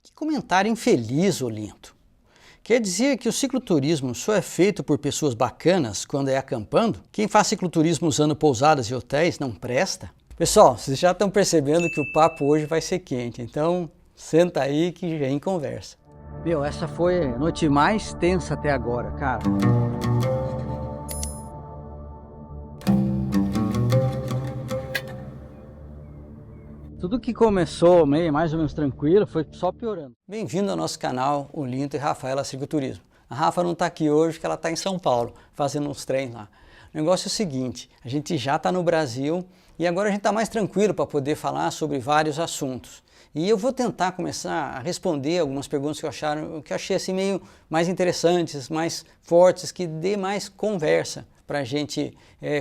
Que comentário infeliz, Olinto. Quer dizer que o cicloturismo só é feito por pessoas bacanas quando é acampando? Quem faz cicloturismo usando pousadas e hotéis não presta? Pessoal, vocês já estão percebendo que o papo hoje vai ser quente, então senta aí que já vem conversa. Meu, essa foi a noite mais tensa até agora, cara. Tudo que começou meio mais ou menos tranquilo foi só piorando. Bem-vindo ao nosso canal, Olinto e Rafaela Cicloturismo. A Rafa não está aqui hoje porque ela está em São Paulo, fazendo uns treinos lá. O negócio é o seguinte, a gente já está no Brasil e agora a gente está mais tranquilo para poder falar sobre vários assuntos. E eu vou tentar começar a responder algumas perguntas que eu achei assim meio mais interessantes, mais fortes, que dê mais conversa para a gente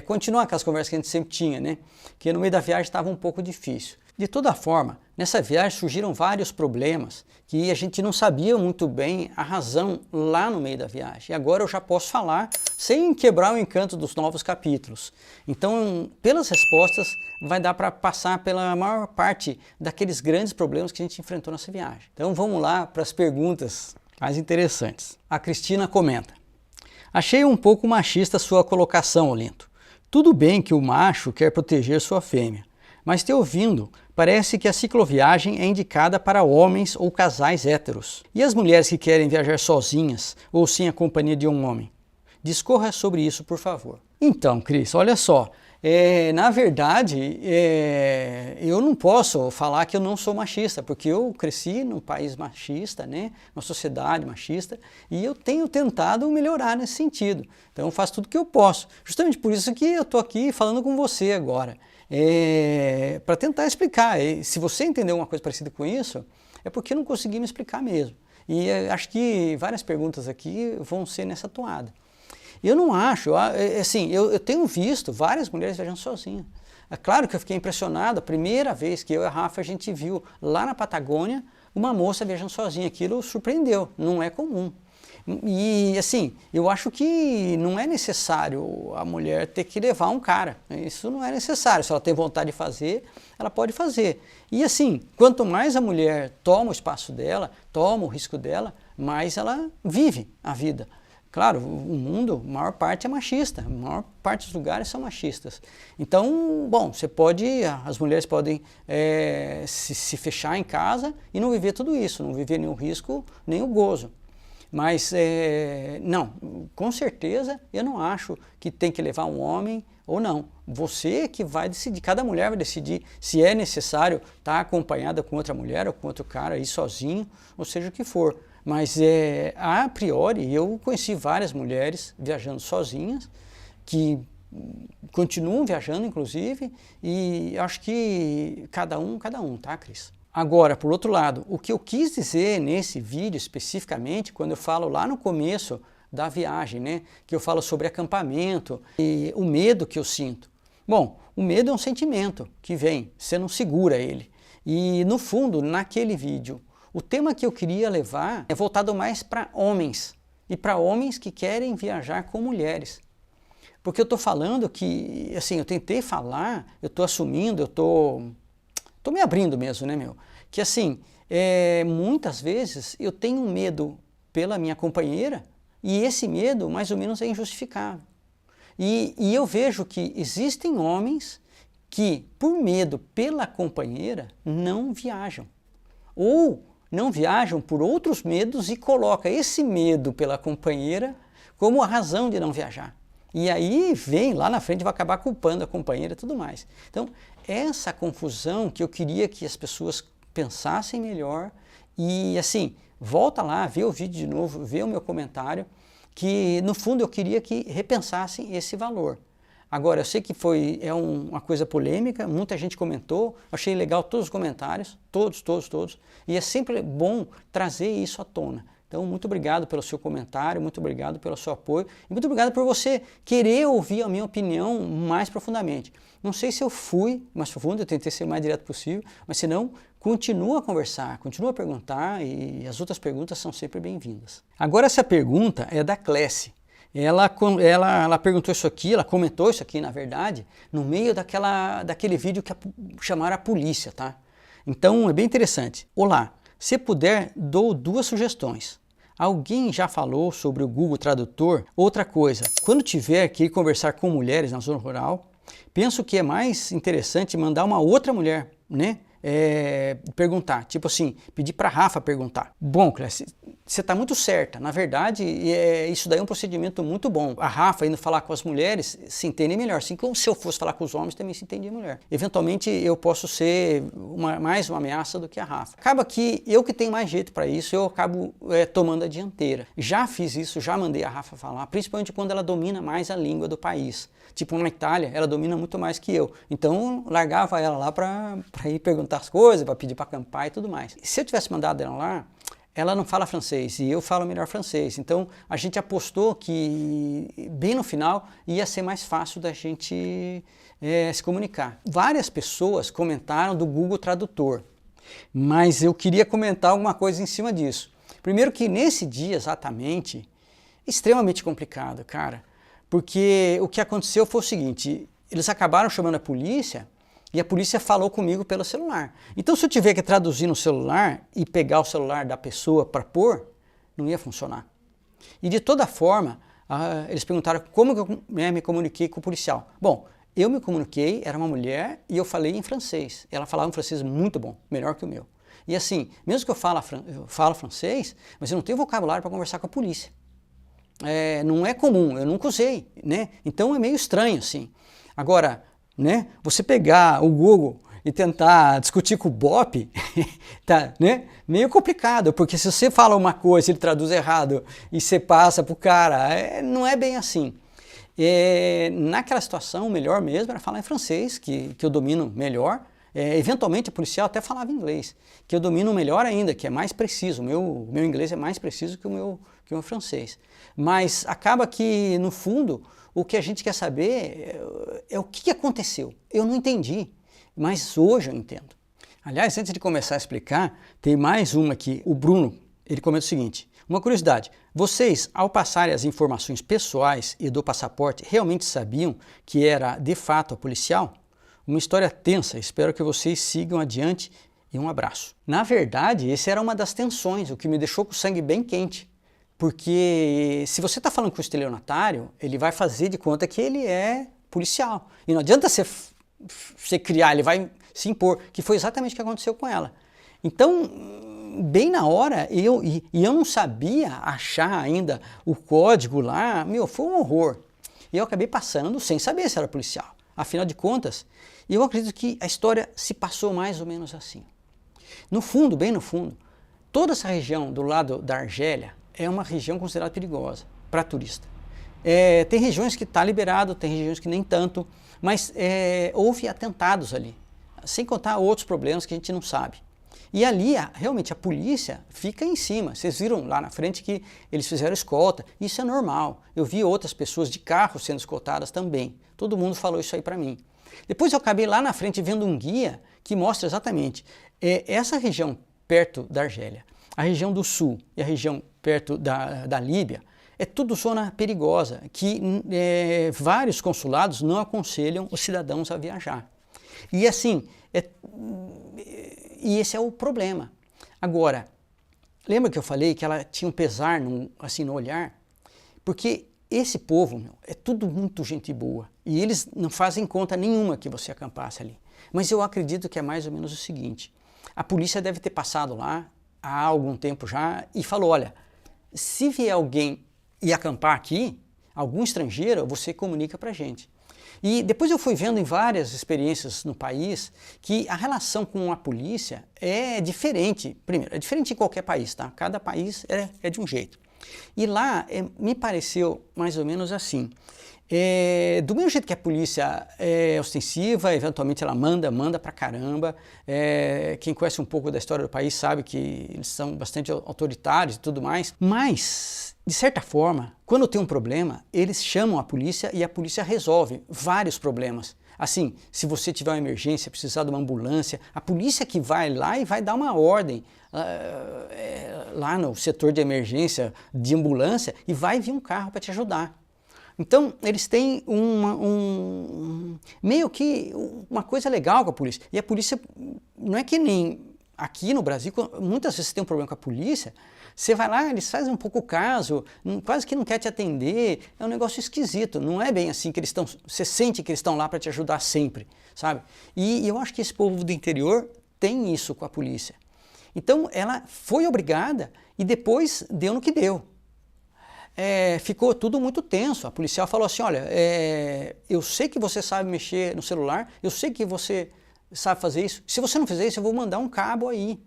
continuar com as conversas que a gente sempre tinha, né? Que no meio da viagem estava um pouco difícil. De toda forma, nessa viagem surgiram vários problemas que a gente não sabia muito bem a razão lá no meio da viagem. E agora eu já posso falar sem quebrar o encanto dos novos capítulos. Então, pelas respostas, vai dar para passar pela maior parte daqueles grandes problemas que a gente enfrentou nessa viagem. Então vamos lá para as perguntas mais interessantes. A Cristina comenta: achei um pouco machista sua colocação, Olinto. Tudo bem que o macho quer proteger sua fêmea, mas te ouvindo, parece que a cicloviagem é indicada para homens ou casais héteros. E as mulheres que querem viajar sozinhas ou sem a companhia de um homem? Discorra sobre isso, por favor. Então, Cris, olha só. Na verdade, eu não posso falar que eu não sou machista, porque eu cresci num país machista, né? Uma sociedade machista, e eu tenho tentado melhorar nesse sentido. Então eu faço tudo o que eu posso. Justamente por isso que eu estou aqui falando com você agora. Para tentar explicar. Se você entendeu uma coisa parecida com isso, é porque eu não consegui me explicar mesmo. E acho que várias perguntas aqui vão ser nessa toada. Eu não acho, assim, eu tenho visto várias mulheres viajando sozinhas. É claro que eu fiquei impressionado, a primeira vez que eu e a Rafa a gente viu lá na Patagônia uma moça viajando sozinha, aquilo surpreendeu, não é comum. E assim, eu acho que não é necessário a mulher ter que levar um cara, isso não é necessário, se ela tem vontade de fazer, ela pode fazer. E assim, quanto mais a mulher toma o espaço dela, toma o risco dela, mais ela vive a vida. Claro, o mundo, a maior parte é machista, a maior parte dos lugares são machistas. Então, bom, as mulheres podem se fechar em casa e não viver tudo isso, não viver nenhum risco, nem o gozo. Mas, não, com certeza eu não acho que tem que levar um homem ou não. Você que vai decidir, cada mulher vai decidir se é necessário estar acompanhada com outra mulher ou com outro cara, ir sozinho, ou seja o que for. Mas a priori eu conheci várias mulheres viajando sozinhas, que continuam viajando inclusive, e acho que cada um, tá, Cris? Agora, por outro lado, o que eu quis dizer nesse vídeo especificamente, quando eu falo lá no começo da viagem, né, que eu falo sobre acampamento e o medo que eu sinto. Bom, o medo é um sentimento que vem, você não segura ele. E no fundo, naquele vídeo, o tema que eu queria levar é voltado mais para homens, e para homens que querem viajar com mulheres. Porque eu estou falando que, assim, eu tentei falar, eu estou assumindo, eu estou me abrindo mesmo, né, meu? Que assim, muitas vezes eu tenho medo pela minha companheira, e esse medo mais ou menos é injustificável. E eu vejo que existem homens que, por medo pela companheira, não viajam. Ou não viajam por outros medos e coloca esse medo pela companheira como a razão de não viajar. E aí vem, lá na frente vai acabar culpando a companheira e tudo mais. Então, essa confusão que eu queria que as pessoas pensassem melhor e assim, volta lá, vê o vídeo de novo, vê o meu comentário, que no fundo eu queria que repensassem esse valor. Agora, eu sei que uma coisa polêmica, muita gente comentou, achei legal todos os comentários, todos, e é sempre bom trazer isso à tona. Então, muito obrigado pelo seu comentário, muito obrigado pelo seu apoio, e muito obrigado por você querer ouvir a minha opinião mais profundamente. Não sei se eu fui mais profundo, eu tentei ser o mais direto possível, mas se não, continua a conversar, continua a perguntar, e as outras perguntas são sempre bem-vindas. Agora, essa pergunta é da Clécia. Ela perguntou isso aqui, ela comentou isso aqui, na verdade, no meio daquele vídeo que chamaram a polícia, tá? Então, é bem interessante. Olá, Se puder, dou 2 sugestões. Alguém já falou sobre o Google Tradutor? Outra coisa, quando tiver que ir conversar com mulheres na zona rural, penso que é mais interessante mandar uma outra mulher, né? Perguntar, tipo assim, pedir para a Rafa perguntar. Bom, Clécia, você está muito certa. Na verdade, isso daí é um procedimento muito bom. A Rafa indo falar com as mulheres se entende melhor. Assim como se eu fosse falar com os homens, também se entendia melhor. Eventualmente, eu posso ser mais uma ameaça do que a Rafa. Acaba que eu que tenho mais jeito para isso, eu acabo tomando a dianteira. Já fiz isso, já mandei a Rafa falar, principalmente quando ela domina mais a língua do país. Tipo, na Itália, ela domina muito mais que eu. Então, largava ela lá para ir perguntar as coisas, para pedir para acampar e tudo mais. Se eu tivesse mandado ela lá, ela não fala francês e eu falo melhor francês. Então, a gente apostou que, bem no final, ia ser mais fácil da gente se comunicar. Várias pessoas comentaram do Google Tradutor, mas eu queria comentar alguma coisa em cima disso. Primeiro que nesse dia, exatamente, extremamente complicado, cara. Porque o que aconteceu foi o seguinte, eles acabaram chamando a polícia e a polícia falou comigo pelo celular. Então se eu tiver que traduzir no celular e pegar o celular da pessoa para pôr, não ia funcionar. E de toda forma, eles perguntaram como que eu me comuniquei com o policial. Bom, eu me comuniquei, era uma mulher e eu falei em francês. Ela falava um francês muito bom, melhor que o meu. E assim, mesmo que eu falo francês, mas eu não tenho vocabulário para conversar com a polícia. Não é comum, eu nunca usei, né? Então é meio estranho assim. Agora, né, você pegar o Google e tentar discutir com o BOP, tá, né? Meio complicado, porque se você fala uma coisa e ele traduz errado e você passa para o cara, não é bem assim. Naquela situação, o melhor mesmo era falar em francês, que eu domino melhor. Eventualmente, a policial até falava inglês, que eu domino melhor ainda, que é mais preciso. O meu inglês é mais preciso que o meu francês. Mas acaba que, no fundo, o que a gente quer saber é o que aconteceu. Eu não entendi, mas hoje eu entendo. Aliás, antes de começar a explicar, tem mais uma aqui. O Bruno, ele comenta o seguinte: uma curiosidade, vocês, ao passarem as informações pessoais e do passaporte, realmente sabiam que era, de fato, a policial? Uma história tensa, espero que vocês sigam adiante e um abraço. Na verdade, essa era uma das tensões, o que me deixou com o sangue bem quente. Porque se você está falando com o estelionatário, ele vai fazer de conta que ele é policial. E não adianta você criar, ele vai se impor, que foi exatamente o que aconteceu com ela. Então, bem na hora, eu não sabia achar ainda o código lá, foi um horror. E eu acabei passando sem saber se era policial. Afinal de contas, eu acredito que a história se passou mais ou menos assim. No fundo, bem no fundo, toda essa região do lado da Argélia é uma região considerada perigosa para turista. Tem regiões que está liberado, tem regiões que nem tanto, mas houve atentados ali, sem contar outros problemas que a gente não sabe. E ali, realmente, a polícia fica em cima. Vocês viram lá na frente que eles fizeram escolta. Isso é normal. Eu vi outras pessoas de carro sendo escoltadas também. Todo mundo falou isso aí para mim. Depois eu acabei lá na frente vendo um guia que mostra exatamente essa região perto da Argélia, a região do sul e a região perto da Líbia, é tudo zona perigosa, que vários consulados não aconselham os cidadãos a viajar. E assim, e esse é o problema. Agora, lembra que eu falei que ela tinha um pesar assim, no olhar? Porque esse povo é tudo muito gente boa e eles não fazem conta nenhuma que você acampasse ali. Mas eu acredito que é mais ou menos o seguinte: a polícia deve ter passado lá há algum tempo já e falou, olha, se vier alguém e acampar aqui, algum estrangeiro, você comunica pra gente. E depois eu fui vendo em várias experiências no país que a relação com a polícia é diferente. Primeiro, é diferente em qualquer país, tá? Cada país é de um jeito. E lá me pareceu mais ou menos assim. Do mesmo jeito que a polícia é ostensiva, eventualmente ela manda pra caramba. Quem conhece um pouco da história do país sabe que eles são bastante autoritários e tudo mais. Mas, de certa forma, quando tem um problema, eles chamam a polícia e a polícia resolve vários problemas. Assim, se você tiver uma emergência, precisar de uma ambulância, a polícia que vai lá e vai dar uma ordem lá no setor de emergência de ambulância e vai vir um carro para te ajudar. Então, eles têm meio que uma coisa legal com a polícia. E a polícia não é que nem aqui no Brasil, muitas vezes você tem um problema com a polícia, você vai lá, eles fazem um pouco o caso, quase que não quer te atender, é um negócio esquisito, não é bem assim que eles estão, você sente que eles estão lá para te ajudar sempre, sabe? E eu acho que esse povo do interior tem isso com a polícia. Então ela foi obrigada e depois deu no que deu. Ficou tudo muito tenso. A policial falou assim, olha, eu sei que você sabe mexer no celular, eu sei que você sabe fazer isso, se você não fizer isso eu vou mandar um cabo aí.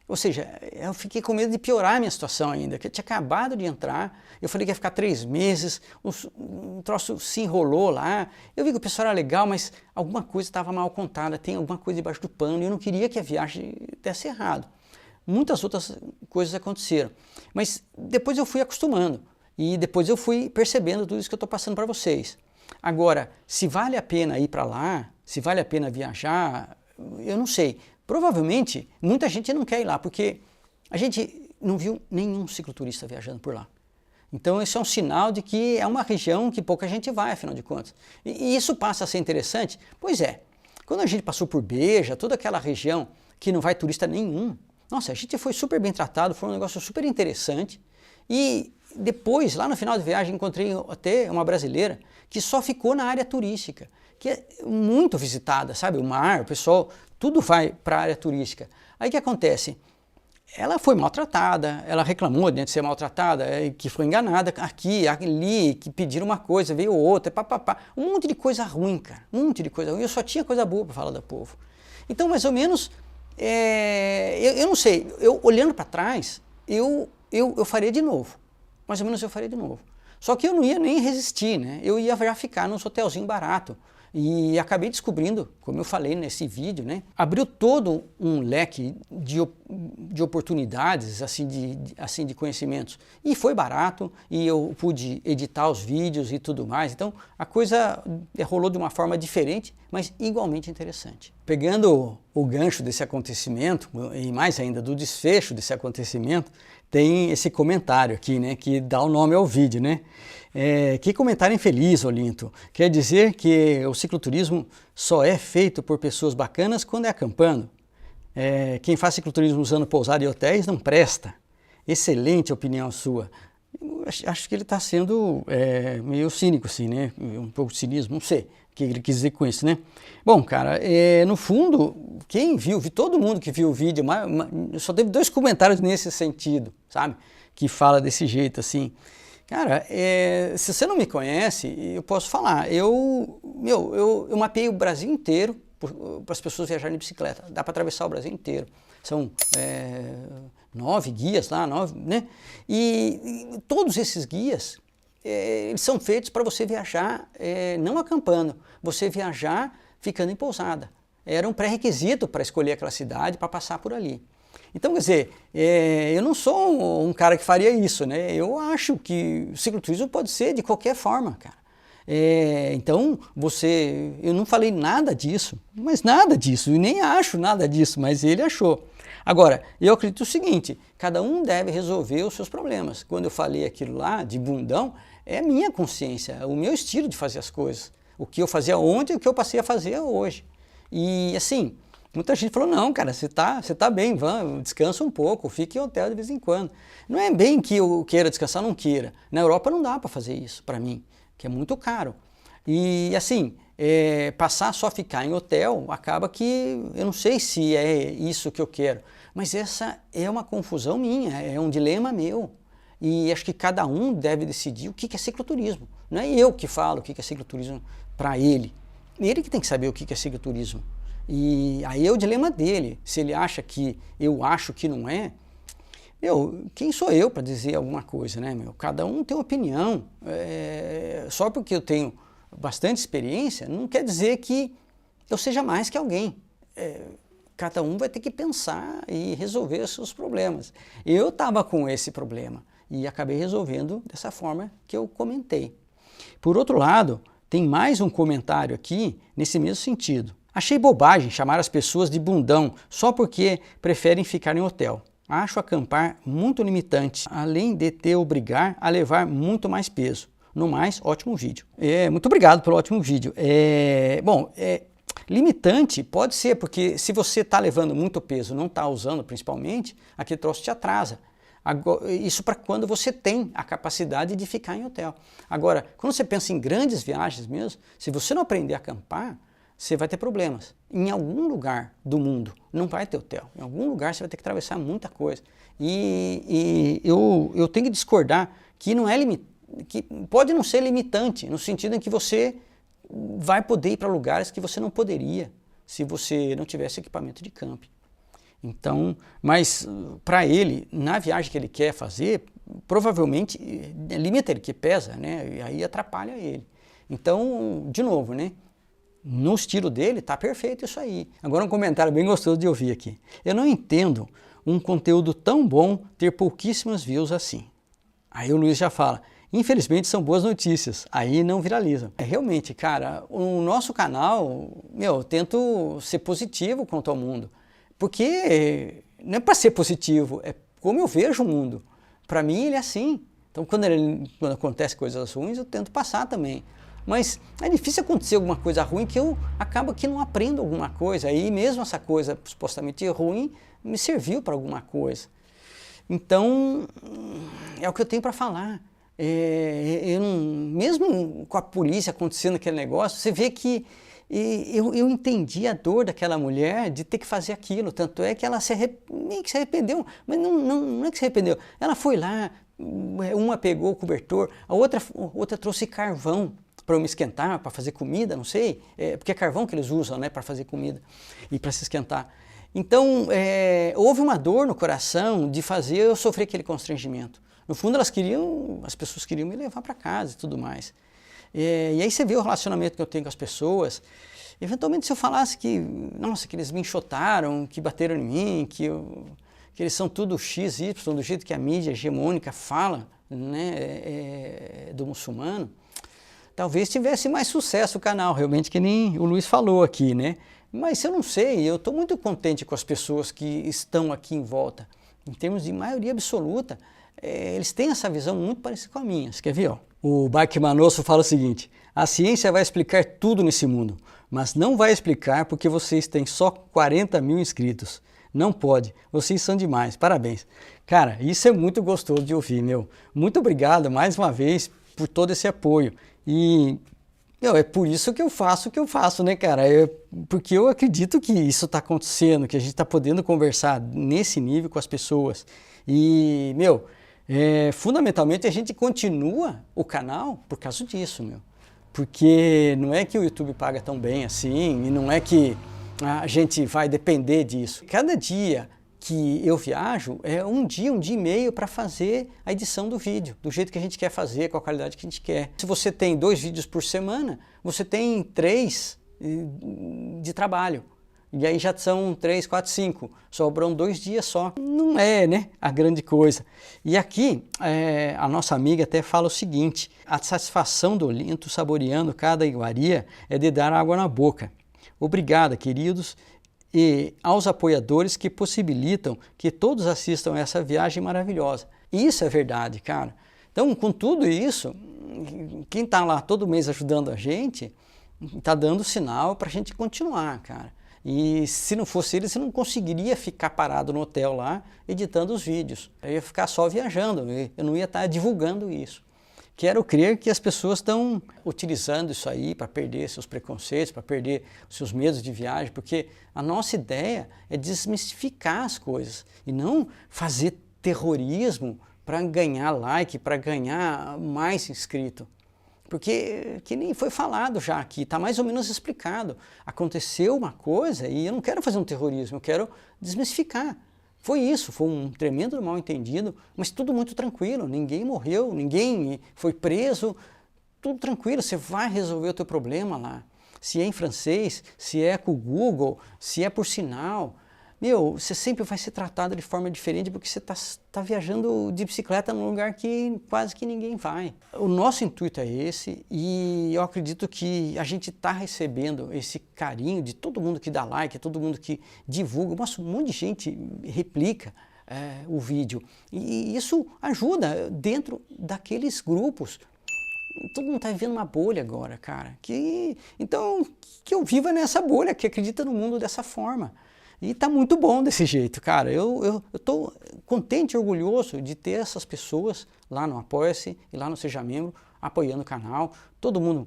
Ou seja, eu fiquei com medo de piorar a minha situação ainda, que eu tinha acabado de entrar, eu falei que ia ficar 3 meses, o troço se enrolou lá, eu vi que o pessoal era legal, mas alguma coisa estava mal contada, tem alguma coisa debaixo do pano, e eu não queria que a viagem desse errado. Muitas outras coisas aconteceram, mas depois eu fui acostumando. E depois eu fui percebendo tudo isso que eu estou passando para vocês. Agora, se vale a pena ir para lá, se vale a pena viajar, eu não sei. Provavelmente, muita gente não quer ir lá, porque a gente não viu nenhum cicloturista viajando por lá. Então, isso é um sinal de que é uma região que pouca gente vai, afinal de contas. E isso passa a ser interessante? Pois é. Quando a gente passou por Beja, toda aquela região que não vai turista nenhum, nossa, a gente foi super bem tratado, foi um negócio super interessante. E depois, lá no final da viagem, encontrei até uma brasileira que só ficou na área turística, que é muito visitada, sabe? O mar, o pessoal, tudo vai para a área turística. Aí o que acontece? Ela foi maltratada, ela reclamou de ser maltratada, que foi enganada aqui, ali, que pediram uma coisa, veio outra, papapá. Um monte de coisa ruim, cara, um monte de coisa ruim. Eu só tinha coisa boa para falar do povo. Então, mais ou menos, eu não sei, olhando para trás, eu faria de novo. Mais ou menos eu faria de novo. Só que eu não ia nem resistir, né? Eu ia já ficar num hotelzinho barato. E acabei descobrindo, como eu falei nesse vídeo, né? Abriu todo um leque de oportunidades, assim de conhecimentos. E foi barato, e eu pude editar os vídeos e tudo mais. Então a coisa rolou de uma forma diferente, mas igualmente interessante. Pegando o gancho desse acontecimento, e mais ainda do desfecho desse acontecimento, tem esse comentário aqui, né, que dá o nome ao vídeo, né? Que comentário infeliz, Olinto. Quer dizer que o cicloturismo só é feito por pessoas bacanas quando é acampando. Quem faz cicloturismo usando pousada e hotéis não presta. Excelente opinião sua. Eu acho que ele está sendo meio cínico, assim, né? Um pouco de cinismo, não sei o que ele quis dizer com isso, né? Bom, cara, no fundo, quem viu, todo mundo que viu o vídeo, só teve 2 comentários nesse sentido, sabe? Que fala desse jeito, assim. Cara, se você não me conhece, eu posso falar, eu mapeei o Brasil inteiro para as pessoas viajarem de bicicleta. Dá para atravessar o Brasil inteiro. São 9 guias lá, 9, né? E todos esses guias, eles são feitos para você viajar não acampando, você viajar ficando em pousada. Era um pré-requisito para escolher aquela cidade, para passar por ali. Então, quer dizer, eu não sou um cara que faria isso, né? Eu acho que o cicloturismo pode ser de qualquer forma, cara. Então, eu não falei nada disso, mas nada disso, e nem acho nada disso, mas ele achou. Agora, eu acredito o seguinte, cada um deve resolver os seus problemas. Quando eu falei aquilo lá, de bundão, é a minha consciência, o meu estilo de fazer as coisas. O que eu fazia ontem e o que eu passei a fazer hoje. E assim, muita gente falou, não, cara, você tá bem, descansa um pouco, fique em hotel de vez em quando. Não é bem que eu queira descansar, não queira. Na Europa não dá para fazer isso, para mim, que é muito caro. E assim, passar só ficar em hotel, acaba que eu não sei se é isso que eu quero. Mas essa é uma confusão minha, é um dilema meu. E acho que cada um deve decidir o que é cicloturismo. Não é eu que falo o que é cicloturismo para ele. Ele que tem que saber o que é cicloturismo. E aí é o dilema dele. Se ele acha que eu acho que não é, quem sou eu para dizer alguma coisa, né, meu? Cada um tem uma opinião. Só porque eu tenho bastante experiência, não quer dizer que eu seja mais que alguém. Cada um vai ter que pensar e resolver os seus problemas. Eu estava com esse problema e acabei resolvendo dessa forma que eu comentei. Por outro lado, tem mais um comentário aqui nesse mesmo sentido. Achei bobagem chamar as pessoas de bundão só porque preferem ficar em hotel. Acho acampar muito limitante, além de te obrigar a levar muito mais peso. No mais, ótimo vídeo. Muito obrigado pelo ótimo vídeo. Limitante pode ser, porque se você está levando muito peso, não está usando principalmente, aquele troço te atrasa. Isso para quando você tem a capacidade de ficar em hotel. Agora, quando você pensa em grandes viagens mesmo, se você não aprender a acampar, você vai ter problemas. Em algum lugar do mundo não vai ter hotel. Em algum lugar você vai ter que atravessar muita coisa. E eu tenho que discordar que não é que pode não ser limitante, no sentido em que você vai poder ir para lugares que você não poderia se você não tivesse equipamento de camping. Então, mas para ele, na viagem que ele quer fazer, provavelmente limita ele, que pesa, né? E aí atrapalha ele. Então, de novo, né? No estilo dele, tá perfeito isso aí. Agora um comentário bem gostoso de ouvir aqui. Eu não entendo um conteúdo tão bom ter pouquíssimas views assim. Aí o Luiz já fala, infelizmente são boas notícias, aí não viralizam. Realmente, cara, o nosso canal, eu tento ser positivo quanto ao mundo. Porque não é para ser positivo, é como eu vejo o mundo. Para mim ele é assim. Então quando acontece coisas ruins eu tento passar também. Mas é difícil acontecer alguma coisa ruim que eu acabo que não aprendo alguma coisa. E mesmo essa coisa supostamente ruim me serviu para alguma coisa. Então é o que eu tenho para falar. Mesmo com a polícia acontecendo aquele negócio, você vê que eu entendi a dor daquela mulher de ter que fazer aquilo, tanto é que ela meio que se arrependeu, mas não é que se arrependeu, ela foi lá, uma pegou o cobertor, a outra trouxe carvão para eu me esquentar, para fazer comida, não sei, porque é carvão que eles usam, né, para fazer comida e para se esquentar. Então, houve uma dor no coração de fazer eu sofrer aquele constrangimento. No fundo, as pessoas queriam me levar para casa e tudo mais. E aí você vê o relacionamento que eu tenho com as pessoas. Eventualmente, se eu falasse que, nossa, que eles me enxotaram, que bateram em mim, que eles são tudo X, Y, do jeito que a mídia hegemônica fala, né, do muçulmano, talvez tivesse mais sucesso o canal, realmente, que nem o Luiz falou aqui, né? Mas eu não sei, eu estou muito contente com as pessoas que estão aqui em volta. Em termos de maioria absoluta, eles têm essa visão muito parecida com a minha. Você quer ver? Ó? O Bike Manosso fala o seguinte, a ciência vai explicar tudo nesse mundo, mas não vai explicar porque vocês têm só 40 mil inscritos. Não pode, vocês são demais, parabéns. Cara, isso é muito gostoso de ouvir, meu. Muito obrigado mais uma vez por todo esse apoio. E é por isso que eu faço o que eu faço, né, cara? Porque eu acredito que isso está acontecendo, que a gente está podendo conversar nesse nível com as pessoas. E, fundamentalmente a gente continua o canal por causa disso, porque não é que o YouTube paga tão bem assim e não é que a gente vai depender disso. Cada dia que eu viajo é um dia e meio para fazer a edição do vídeo, do jeito que a gente quer fazer, com a qualidade que a gente quer. Se você tem 2 vídeos por semana, você tem 3 de trabalho. E aí já são 3, 4, 5, sobram 2 dias só. Não é, né, a grande coisa. E aqui a nossa amiga até fala o seguinte, a satisfação do Olinto saboreando cada iguaria é de dar água na boca. Obrigada, queridos, e aos apoiadores que possibilitam que todos assistam a essa viagem maravilhosa. Isso é verdade, cara. Então, com tudo isso, quem está lá todo mês ajudando a gente, está dando sinal para a gente continuar, cara. E se não fosse ele, você não conseguiria ficar parado no hotel lá, editando os vídeos. Eu ia ficar só viajando, eu não ia estar divulgando isso. Quero crer que as pessoas estão utilizando isso aí para perder seus preconceitos, para perder os seus medos de viagem, porque a nossa ideia é desmistificar as coisas e não fazer terrorismo para ganhar like, para ganhar mais inscrito. Porque, que nem foi falado já aqui, está mais ou menos explicado. Aconteceu uma coisa e eu não quero fazer um terrorismo, eu quero desmistificar. Foi isso, foi um tremendo mal-entendido, mas tudo muito tranquilo, ninguém morreu, ninguém foi preso, tudo tranquilo, você vai resolver o teu problema lá. Se é em francês, se é com o Google, se é por sinal, você sempre vai ser tratado de forma diferente porque você está viajando de bicicleta num lugar que quase que ninguém vai. O nosso intuito é esse e eu acredito que a gente está recebendo esse carinho de todo mundo que dá like, todo mundo que divulga, nossa, um monte de gente replica o vídeo e isso ajuda dentro daqueles grupos. todo mundo está vivendo uma bolha agora, cara. Então, que eu viva nessa bolha, que acredita no mundo dessa forma. E tá muito bom desse jeito, cara. Eu tô contente e orgulhoso de ter essas pessoas lá no Apoia-se e lá no Seja Membro, apoiando o canal. Todo mundo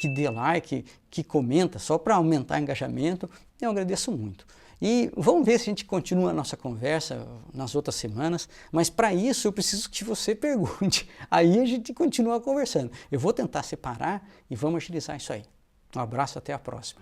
que dê like, que comenta, só para aumentar o engajamento, eu agradeço muito. E vamos ver se a gente continua a nossa conversa nas outras semanas, mas para isso eu preciso que você pergunte. Aí a gente continua conversando. Eu vou tentar separar e vamos agilizar isso aí. Um abraço, até a próxima.